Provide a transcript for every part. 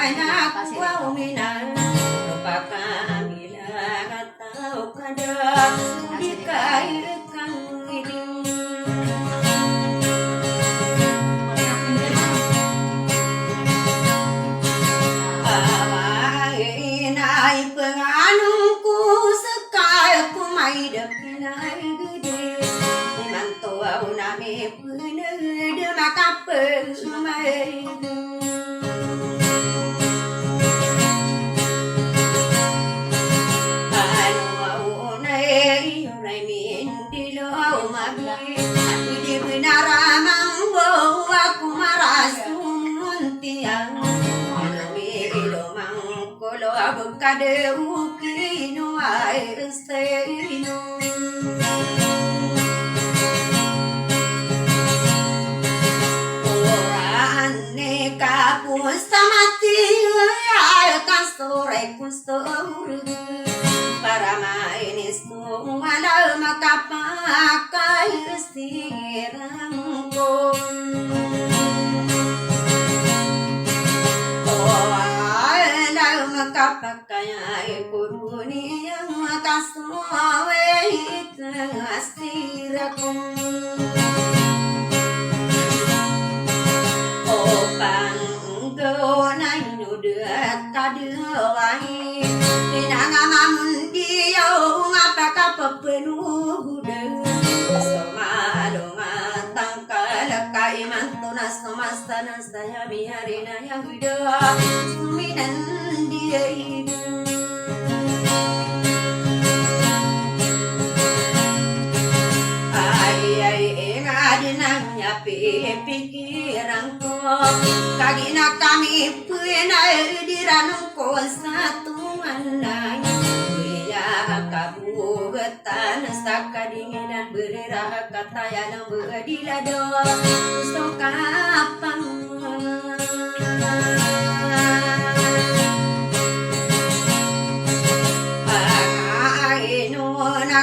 anak wow minang lupa kami lang atau kada di kaikan ini ay penganungku sekal kumai dekinai gede mantua uname pune de makape sumai anu unai unai min dilo magi di benara manggo aku marasun tiang lo abukade ukino ay esteno orane kapus samati ay kasore kustor para mainis tu ala makapakai estirangko kapakaya kudunia makaswawe asirakum opang gonai nudat kadewai pinangamamun dia ngapaka pepenuh de soma doma tangkal kai mantuna somastana saya biarina yang hidup suminan dia hidup ay ngadinanya pikiranku kagina kami puena diranungko satu anai ya kabu getan sakadinginan bererah kata yang berdilado sokapang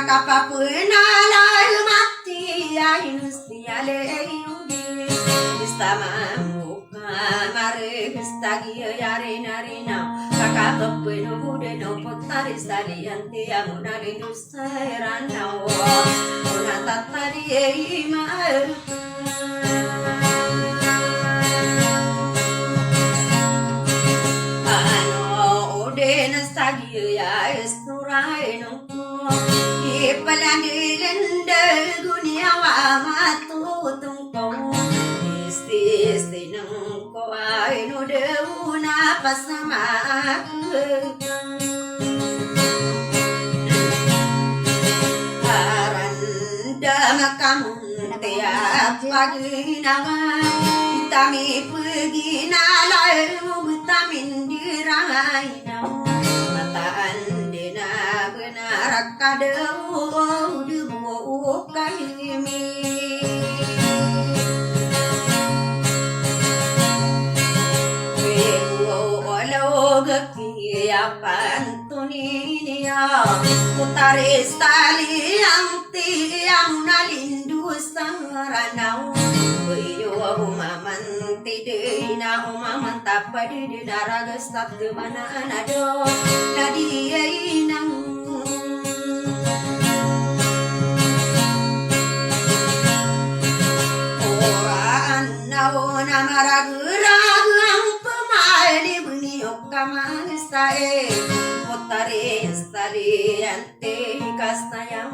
kapapuna lai mati ai nustiale yugi istama muka mare stagi yare narina kakapapuna bude no potari stali anti amuna linusirana ona tatari mar ano ode stagi ya esturai no Palanilanda dunia wa matu tungkau isti nang ko ay no deuna pasama aranda makamun tiap pagi nangai tami pergi nalai vitamin dirai mataan rakadeu debu kaimi olo gaki apan tuninia putari stali yang tiang nalindu saranau yo maman tidina maman tapadi di daraga stat mana nado nadiinang Namaragu-ragu pemali buniok kamang sae mutare stali ante kastaya